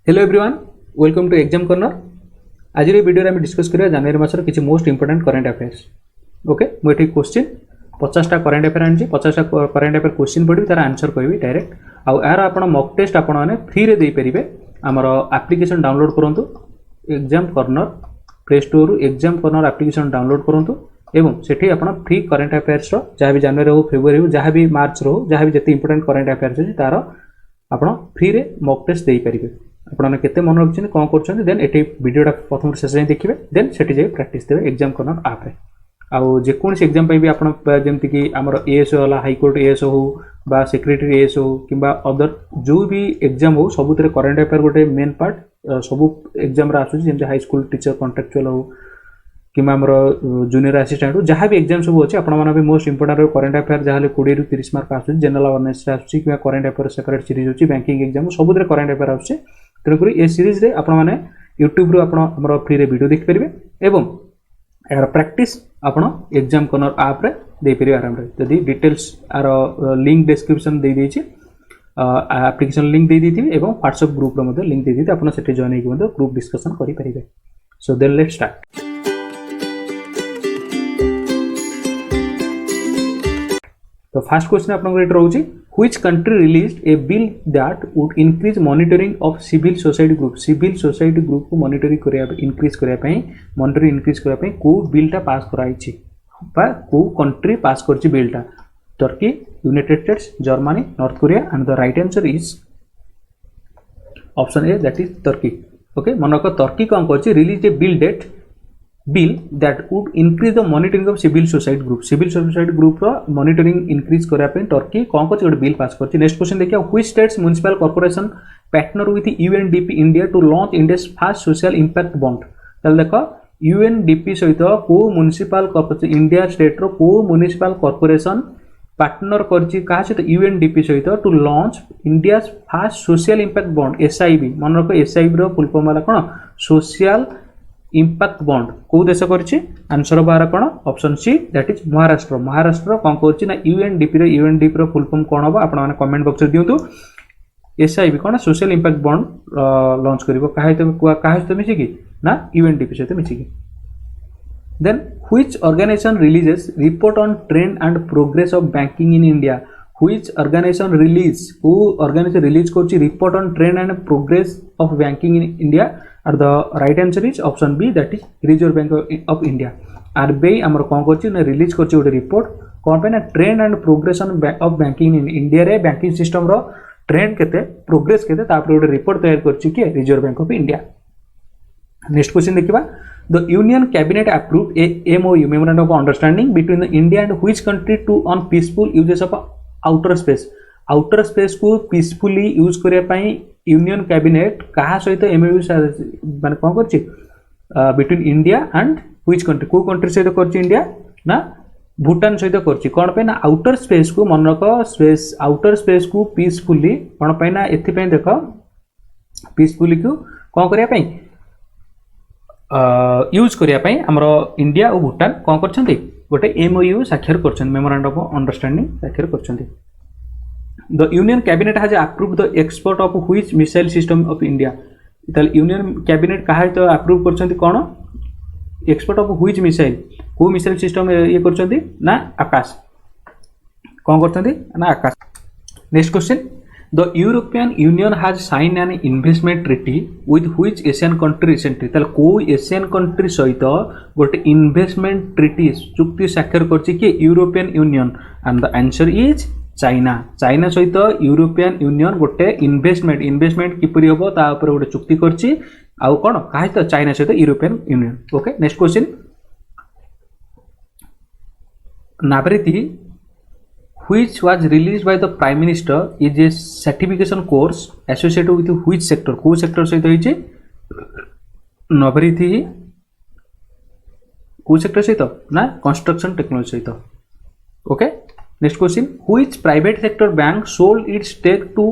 Hello everyone, welcome to exam corner. आज video में discuss करिया जनवरी मासर किसी most important current affairs. Okay, मुझे क्वेश्चन 50टा करंट अफेयर आनी 50टा करंट अफेयर क्वेश्चन पढ़ी तार आंसर कहबी डायरेक्ट। आउ यार आप मॉक टेस्ट आपने फ्री रे दे परिबे। आमर एप्लिकेशन डाउनलोड करंतु exam corner play store exam corner application download करंतु एवं सेठी आपण फ्री करंट अफेयर्स रो जहाँ भी जनवरी हो फेब्रुआरी हो जहाँ भी मार्च रो जहाँ भी जते इंपोर्टेंट करंट अफेयर्स अछि तार आपण फ्री रे मॉक टेस्ट दे परिबे। आपने केते मन रखछन कोन करछन देन एठी वीडियोटा प्रथम शेष जाय देखिबे देन सेठी जाय प्रैक्टिस देबे एग्जाम कॉर्नर ऐप रे। आउ जे कोनसे एग्जाम पे भी आपण जेमति कि हमर एएसओ वाला हाई कोर्ट एएसओ हो बा सेक्रेटरी एएसओ किबा अदर जो भी एग्जाम हो सबुतरे करंट अफेयर गोटे मेन पार्ट सबु एग्जाम रा आसु जेमति हाई स्कूल टीचर कॉन्ट्रैक्चुअल हो किबा हमर जूनियर असिस्टेंट हो जहाँ भी एग्जाम सब अछि आपण माने भी मोस्ट इंपोर्टेंट करंट अफेयर जहाले 20 रु 30 मार्क आसु जनरल अवेयरनेस आसु किबा करंट अफेयर सेपरेट सीरीज होछि बैंकिंग एग्जाम सबुतरे करंट अफेयर आसु। तेणुक ये सीरीज रे आपण माने यूट्यूब रू आपण हमर फ्री रे वीडियो देख परिबे एवं यार प्रैक्टिस आपण एग्जाम कॉर्नर ऐप रे दे परिबे आराम रे। जदी डिटेल्स आर लिंक डिस्क्रिप्शन दे देछि एप्लिकेशन लिंक दे देथिबे एवं WhatsApp ग्रुप रो मध्ये लिंक दे देथि आपण सेठी जॉइन हेकि मध्ये ग्रुप डिस्कशन करि परिबे। So then let's start. तो फर्स्ट क्वेश्चन आपन को रहउछि which country released a bill that would increase monitoring of civil society group को मॉनिटरिंग करिया इंक्रीज करिया पई मॉनिटरिंग इंक्रीज करिया पई को बिलटा पास कराइछि बा को कंट्री पास करछि बिलटा Turkey United States Germany North Korea and the right answer is option A that is Turkey. Okay, मनक टर्की कोन करछि release a bill that would increase the monitoring of civil society group ro monitoring increase करा पे Turkey कोन को गोटे bill pass करछि। Next question देखिया which states municipal corporation partner with UNDP India to launch India's first social impact bond. तल देखो UNDP सहित को म्युनिसिपल कॉर्पोरेशन इंडिया स्टेट रो को म्युनिसिपल कॉर्पोरेशन पार्टनर करछि का सहित यूएनडीपी सहित to launch India's first social impact bond SIB. मन रखो एसआईबी रो फुल फॉर्म वाला कोन सोशल इंपैक्ट बॉन्ड को देश करछि आंसर बाहर कोन option C that is Maharashtra कोन करछि ना यूएनडीपी रो फुल फॉर्म कोन होबा आपण माने कमेंट बॉक्स रे दियंतु। एसआईबी कोन सोशल इंपैक्ट बॉन्ड लॉन्च करिवो काहे तो मिछि कि ना यूएनडीपी सहित मिछि कि। Then which organization releases report on trend and progress of banking in India. Which organization release करछि report on trend and progress of banking in India और the right answer is option B that is Reserve Bank of India. RBI हमर कोन करछि ना release करछि ओटे report कोन पे ना trend and progress of banking in India रे बैंकिंग सिस्टम रो ट्रेंड केते प्रोग्रेस केते तापर ओटे रिपोर्ट तैयार करछि के Reserve Bank of India. Next question देखिबा the union cabinet approved a MOU memorandum of understanding between the India and which country to on peaceful uses of outer space को peacefully use करिया पई union cabinet कहा सहित MOU माने कोन करछि between India and which country को country सहित करछि इंडिया ना भूटान सहित करछि कोन पे ना आउटर स्पेस को मनक स्पेस आउटर स्पेस को पीसफुली कोन पे ना एथि पे देखो पीसफुली को कोन करिया पई यूज करिया पई हमरो इंडिया और भूटान कोन करछन्ती गोटे एमओयू साक्षर करछन मेमोरेंडम ऑफ अंडरस्टैंडिंग साक्षर करछन्ती। The Union Cabinet has approved the export of which missile system of India? ताल यूनियन कैबिनेट कहा तो अप्रूव करछन्ती कोन एक्सपोर्ट ऑफ व्हिच मिसाइल को मिसाइल सिस्टम ये करछन्ती ना आकाश कोन करछन्ती ना Akash. Next question the European Union has sign an investment treaty with which Asian country recently. ताल को एशियन कंट्री सहित गोटे इन्वेस्टमेंट ट्रीटी चुक्ति साक्षर करछि कि European union and the answer is China सहित यूरोपियन यूनियन गोटे इन्वेस्टमेंट किपरि होबो ता ऊपर गोटे चुक्ति करछि आउ कोन काहे तो चाइना सहित European Union. Okay, next question नाबरीति which was released by the prime minister is a certification course associated with which sector को सेक्टर सहित होइछि नाबरीति को सेक्टर सहित ना कंस्ट्रक्शन टेक्नोलॉजी सहित। Okay, next question which private sector bank sold its stake to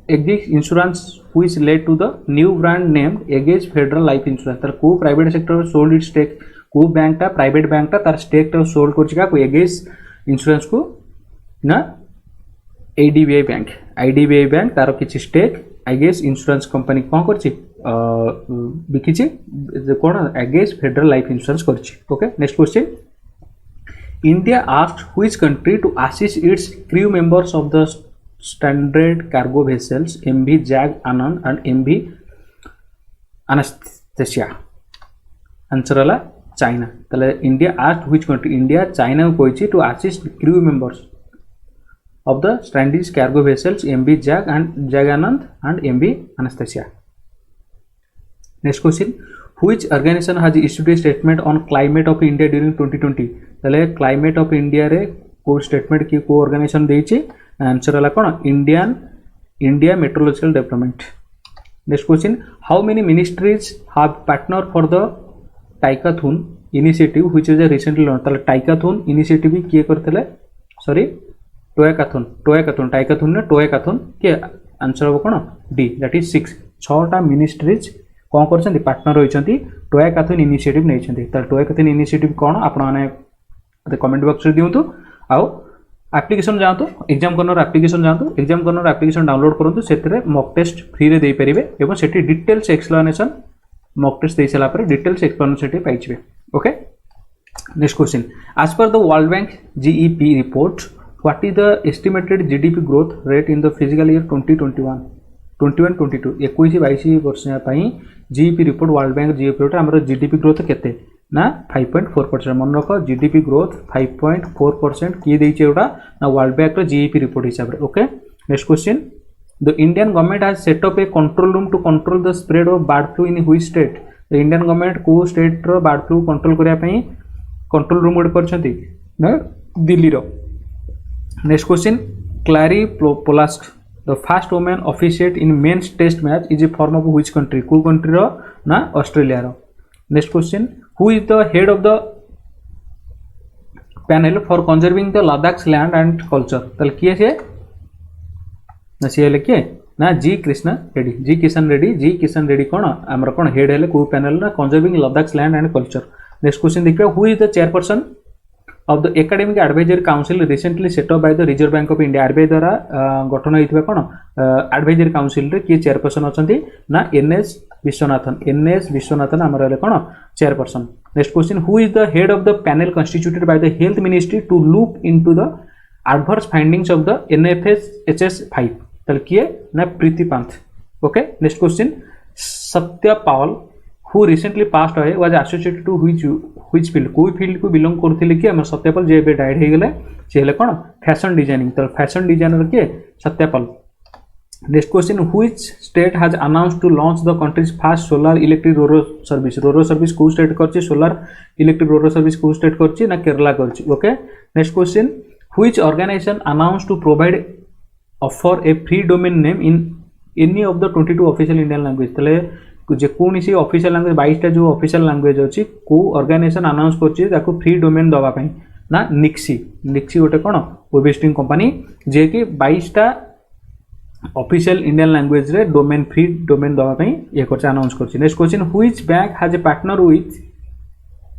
Ageas insurance which led to the new brand named Ageas Federal Life Insurance. तार को private sector sold its stake को bank ता private bank ता तार stake ता sold करछि का को एगेज इंश्योरेंस को ना आईडीबीआई बैंक तार किछि स्टेक एगेस इंश्योरेंस कंपनी कौन करछि बिकिछि कोन एगेस फेडरल लाइफ इंश्योरेंस करछि okay next question India asked which country to assist its crew members of the standard cargo vessels MV Jag Anand and MV Anastasia answer हला China तले India asked which country India China को कहिछि to assist crew members of the stranded cargo vessels MV Jaganand and MV Anastasia. Next question, which organization has issued a statement on climate of India during 2020? तले climate of India रे को statement की को organization देइछि answer हला कोन India Meteorological Department. Next question, how many ministries have partnered for the Tycoon initiative which is a recently launched? तले Tycoon initiative किए करथले sorry टोयाकाथन टाइकाथन ने टोयाकाथन के आंसर हम कौन डी दैट इज 6 6टा मिनिस्ट्रीज कौन कर पार्टनर होती टोयाकाथन इनिशिएटिव नहीं टोयाकाथन इनिशिएटिव कौन आपने कमेंट बॉक्स में दिंतु आउ एप्लिकेशन जातु एग्जाम कर्नर एप्लिकेशन जातु एग्जाम कर्नर एप्लिकेशन डाउनलोड करूँ से मॉक टेस्ट फ्री रे दे पारे और से डिटेल्स एक्सप्लेनेशन मॉक टेस्ट दे सारा डिटेल्स एक्सप्लेनेशन पाइबे okay next question as per the World Bank GEP report what is the estimated GDP growth rate in the fiscal year 2021-22 21-22 वर्ष ପାଇଁ GEP report world Bank GEP report हमर GDP growth केते ना 5.4% मन रख GDP growth 5.4% किए देइछे ओटा ना वर्ल्ड बैंक रो जीईपी रिपोर्ट हिसाब रे okay next question the Indian government has set up a control room to control the spread of bird flu in which state the Indian government को state रो bird flu control करिया ପାଇଁ control room गोटे करछंती ना दिल्ली रो Next question, Clary Polask, the first woman officiate in men's test match is a form of which country? Who country ro na Australia ro. Next question, who is the head of the panel for conserving the Ladakh's land and culture? तल किए से ना सी लेके ना जी किशन रेड्डी कौन आमर कौन head है को पैनल ना conserving Ladakh's land and culture. Next question देखिए, who is the chairperson of the academic advisory council recently set up by the Reserve Bank of India? RBI द्वारा गठन होइथिबा कोन एडवाइजरी काउंसिल रे की चेयरपर्सन अछंती ना NS Viswanathan हमर रे कोन chairperson. Next question, who is the head of the panel constituted by the health ministry to look into the adverse findings of the NFSHS 5? तल किए ना Preeti Pant okay. Next question, Satyapal who recently passed away was associated to which field? कोई field को belong करथिले कि हमर सत्यपाल जे बे died हे गेले से हेले कोन फैशन डिजाइनिंग तो फैशन डिजाइनर के सत्यपाल. Next question, which state has announced to launch the country's first solar electric RoRo service को स्टेट करछि सोलर इलेक्ट्रिक रोरो सर्विस को स्टेट करछि ना केरला करछि okay. Next question, which organisation announced to provide offer a free domain name in any of the 22 official Indian language? तले जे कोनसी official language 22 टा जो ऑफिशियल लैंग्वेज अछि को ऑर्गेनाइजेशन अनाउंस करछि ताको फ्री डोमेन दवा पई ना निक्सी गोटे कोन वेबहोस्टिंग कंपनी जे कि 22 टा ऑफिशियल इंडियन लैंग्वेज रे डोमेन फ्री डोमेन दवा पई ये करछि अनाउंस करछि. Next question, which bank has a partner with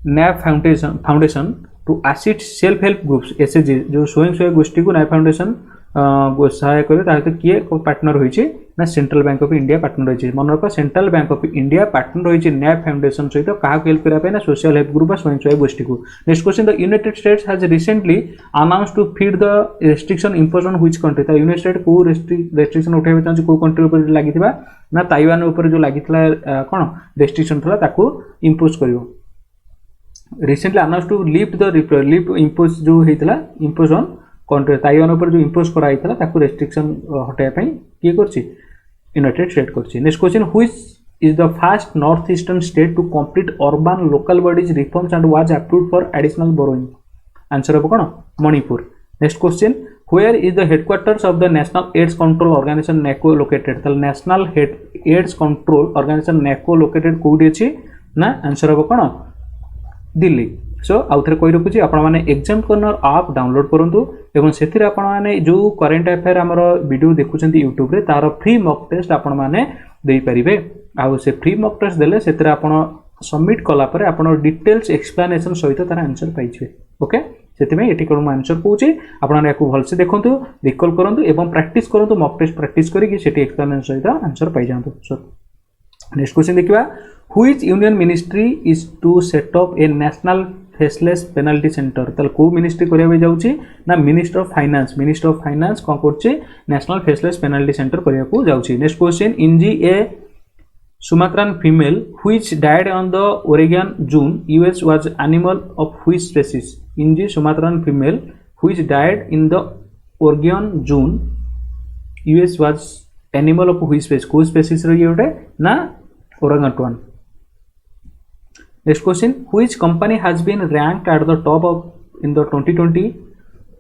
NAP foundation to assist self help groups SHG जो स्वयं सहायक गोष्ठी को नैप फाउंडेशन सहाय करे ताते किए पार्टनर होइछि ना Central Bank of India partner होइछि. मन रख Central Bank of India partner होइछि नैप फाउंडेशन सहित काहा हेल्प करा पे ना सोशल हेल्प ग्रुप स्वयं सहायक गोष्ठी को. Next question, the United States has recently announced to feed the restriction impose on which country? The United State को रेस्ट्रिक्शन उठाइबे चाहि को कंट्री ऊपर लागिथिबा ना ताइवान ऊपर जो लागितला कोन रेस्ट्रिक्शन थला ताको इंपोज करियो. Recently announced to lift the impose जो हेतला इंपोज ऑन कंट्री ताइवान ऊपर जो इंपोज कराइतला ताको रेस्ट्रिक्शन हटाय पई की करछि यूनाइटेड स्टेट करछि. Next question, which is the first north eastern state to complete urban local bodies reforms and was approved for additional borrowing? Answer हो कोन Manipur. Next question, where is the headquarters of the National AIDS Control Organisation NACO located? तल National AIDS Control Organisation NACO located कोडी अछि ना answer हो कोन दिल्ली. सो आउ थे कही रखुच्छी आपण मैंने एग्जाम कर्नर आप डाउनलोड करूँ एवं से आपने जो करेन्ट अफेयर आम वीडियो देखुं यूट्यूब रे तार फ्री मॉक टेस्ट आपण मैंने दे पारे. आउ से फ्री मॉक टेस्ट देले से सबमिट कला पर आपण डिटेल्स एक्सप्लेनेशन सहित तार आंसर पाइबे ओके. से ये कौन आंसर कौचे आपको भलसे देखूँ रिकल करूँ और प्रैक्टिस करूँ मॉक टेस्ट प्रैक्टिस करके एक्सप्लेनेशन सहित आंसर पाई जातु। नेक्स्ट क्वेश्चन देखा which union ministry is to set up a national faceless penalty centre ताल को मिनिस्ट्री करिया जाउची ना मिनिस्टर ऑफ फाइनेंस कौन करछे नेशनल फेसलेस पेनाल्टी सेंटर करिया को जाउची। Next question Inji a Sumatran female which died on the Oregon zoo US was animal of which species Inji Sumatran female which died in the Oregon zoo US was animal of which species को species रे गोटे ना orangutan. Next question, which company has been ranked at the top of in the 2020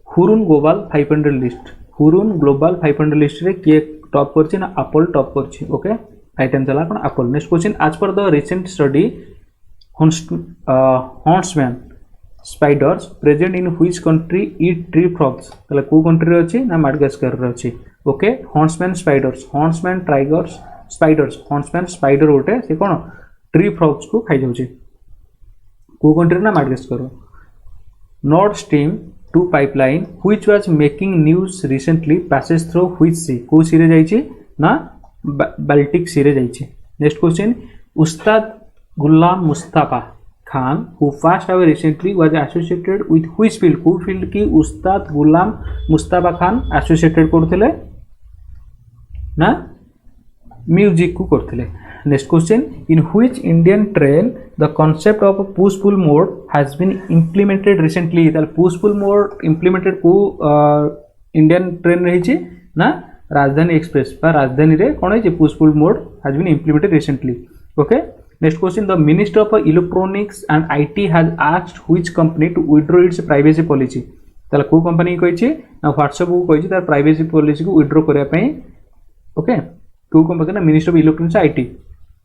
Hurun Global 500 list? Hurun Global 500 list रे किए top करछि ना Apple top करछि। Okay item चला कोन Apple. Next question, as per the recent study huntsman spiders present in which country eat tree frogs? तले को country रे अछि ना माडागास्कर रे अछि। Okay huntsman spiders, huntsman tigers spiders, huntsman spider गोटे से कोन ट्री फ्रॉग्स को खाइ जाउछि को कंट्री ना Madagascar. North Stream 2 pipeline which was making news recently passes through which sea को सी रे जाइछि ना बाल्टिक सी रे जाइछि। Next question, Ustad Ghulam Mustafa Khan who first have recently was associated with which field को फील्ड की उस्ताद गुलाम मुस्तफा खान एसोसिएटेड करथिले ना म्यूजिक को करथिले। Next question, in which Indian train the concept of push pull mode has been implemented recently? ताल push pull mode implemented को Indian train रही ची ना राजधानी एक्सप्रेस बा राजधानी रे कौन है push pull mode has been implemented recently. Okay. Next question, the Minister of Electronics and IT has asked which company to withdraw its privacy policy? ताल को कंपनी कही ची ना WhatsApp को कही ची तार privacy policy को withdraw करिया पई। Okay. को कंपनी ना Minister of Electronics and IT.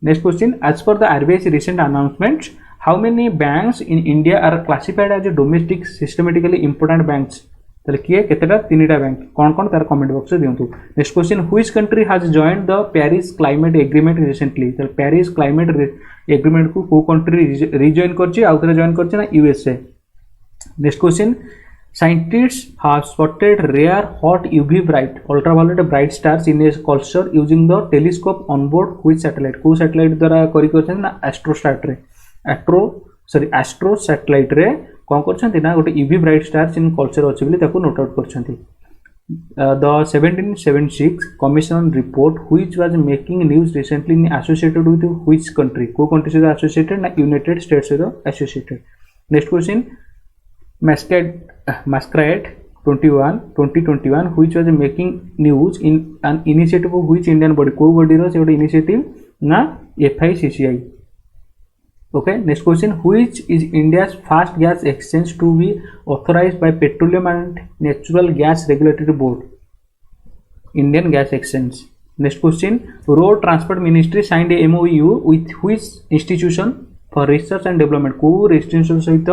Next question, as per the RBI's recent announcements, how many banks in India are classified as a domestic systematically important banks? ताले किए केतेटा तीनटा bank कौन कौन तार कमेंट बॉक्स रे दियंतु। Next question, which country has joined the Paris Climate Agreement recently? ताले Paris Climate Agreement को कंट्री रिजॉइन करछि आउथरे जॉइन करछि ना USA. Next question, scientists have spotted rare hot UV bright ultraviolet bright stars in a cluster using the telescope on board which satellite? को satellite द्वारा करी करछन ना एस्ट्रोस्टाट रे एस्ट्रो सैटेलाइट रे कोन करछन ना गोटे UV bright stars in culture अछि बोली ताको note out करछन। The 1776 commission report which was making news recently associated with which country? को कंट्री से associated ना यूनाइटेड स्टेट्स से associated. Next question, Masquerade 2021 which was making news in an initiative of which Indian body? को body रो से गोटे initiative ना FICCI. Okay. Next question, which is India's first gas exchange to be authorized by Petroleum and Natural Gas Regulatory Board? Indian Gas Exchange. Next question, Road Transport Ministry signed a MOU with which institution for research and development? को institution सहित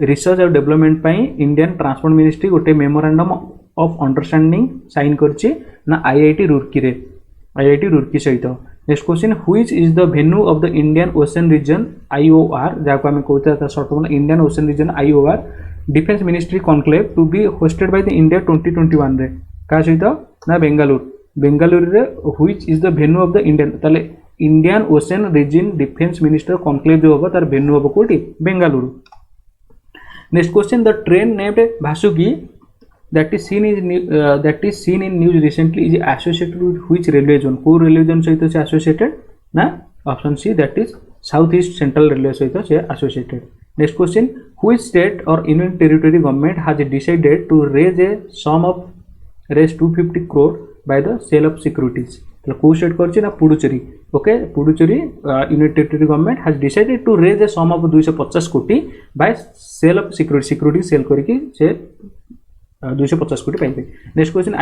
research and development pi Indian Transport Ministry गोटे memorandum of understanding sign करछि ना IIT Roorkee सहित। Next question, which is the venue of the Indian Ocean Region IOR जाको हमें कहते हैं short form Indian Ocean Region IOR Defense Ministry Conclave to be hosted by the India 2021 रे का सहित ना बेंगलुरु रे which is the venue of the Indian ताले Indian Ocean Region defence minister conclave जो होगा तार वेन्यू होगा कोठी Bengaluru. Next question, the train named Vasuki that is seen in news recently is associated with which railway zone? को railway zone सहित से associated ना option C that is south east central railway सहित से associated. Next question, which state or union territory government has decided to raise 250 crore by the sale of securities? को state करछि ना Puducherry. Okay Puducherry union territory government has decided to raise a sum of 250 कोटी by sale of security sale करके से 250 कोटी पाइबे. Next question,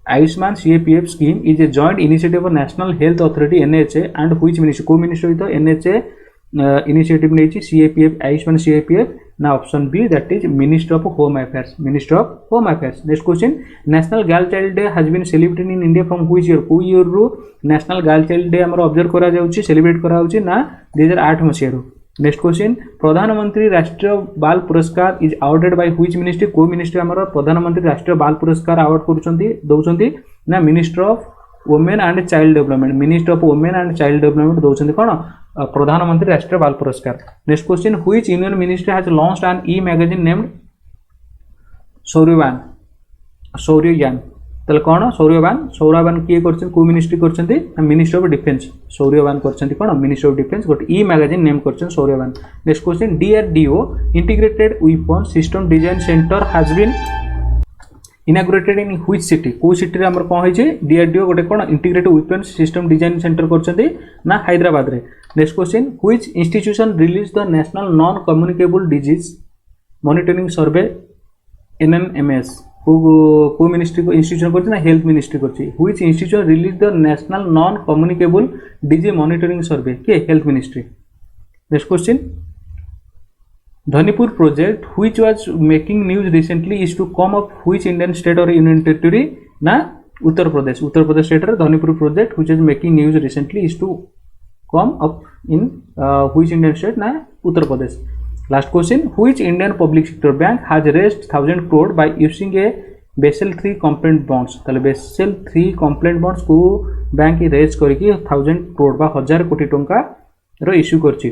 Ayushman CAPF scheme is a joint initiative of National Health Authority NHA and which ministry? को ministry तो NHA initiative नेछि CAPF Ayushman CAPF ना option B that is minister of home affairs. Next question, national girl child day has been celebrated in India from which year? को year रो national girl child day हमर observe करा जाउची celebrate करा होची ना 2008 मसिया रो next question प्रधानमंत्री Rashtriya Bal Puraskar is awarded by which ministry को मिनिस्ट्री हमर प्रधानमंत्री राष्ट्रीय बाल पुरस्कार अवार्ड करूछंती दउछंती ना minister of women and child development minister of women and child development दउछंती कोन Pradhan Mantri Rashtriya Bal Puraskar next question which union ministry has launched an e magazine named Sauryayan ताले कोन सौर्ययान किए करछन को मिनिस्ट्री करछंती मिनिस्टर ऑफ डिफेंस सौर्ययान करछंती कोन मिनिस्टर ऑफ डिफेंस गोटे ई मैगजीन नेम करछन Sauryayan next question DRDO integrated weapon system design centre has been inaugurated in which city को सिटी रे हमर कोन होई छै डीआरडीओ गोटे कोन integrated weapon system design centre करछंती ना हैदराबाद रे next question which institution release the national non communicable disease monitoring survey NNMS को मिनिस्ट्री को इंस्टीट्यूशन करछि ना हेल्थ मिनिस्ट्री करछि which institution release the national non communicable disease monitoring survey के health ministry next question Dhanipur project which was making news recently is to come up which Indian state or union territory ना Uttar Pradesh state रे Dhanipur project which is making news recently is to come up in which Indian state ना Uttar Pradesh last question which Indian public sector bank has raised 1000 crore by using a Basel 3 compliant bonds ताले Basel 3 compliant bonds को bank raise करके 1000 करोड़ बा 1000 कोटी टंका रो issue करछि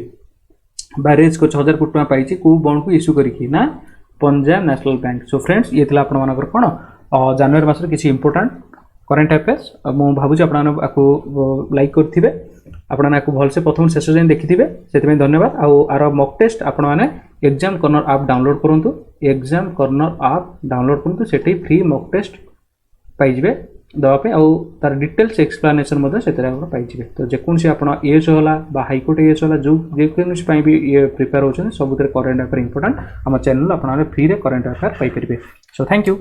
बा raise को 1000 कोटी टंका पाइछि को बॉन्ड को इश्यू करके ना Punjab national bank so friends ये थिला आपण मानकर कोन जनवरी मास रे किछि इंपोर्टेंट करंट अफेयर्स मु भाबुछि आपण आपको लाइक करथिबे आपण आपको भल से प्रथम शेष जाए देखिथिबे सेति धन्यवाद आर मॉक टेस्ट आपण माने एग्जाम कर्नर ऐप डाउनलोड करंतु एग्जाम कर्नर ऐप डाउनलोड करंतु सेठी फ्री मॉक टेस्ट पाइ जिवे दवा पे आ तार डिटेल्स एक्सप्लेनेशन मधे सेतरे आपण पाइ जिवे तो जेकोन से आपण एएस होला बा हाई कोर्ट एएस होला जो जेकोन से पई भी ये प्रिपेयर होछन सबुतरे करंट अफेयर इंपोर्टेंट हम चैनल आपण फ्री रे करंट अफेयर पाइ परिबे सो थैंक यू।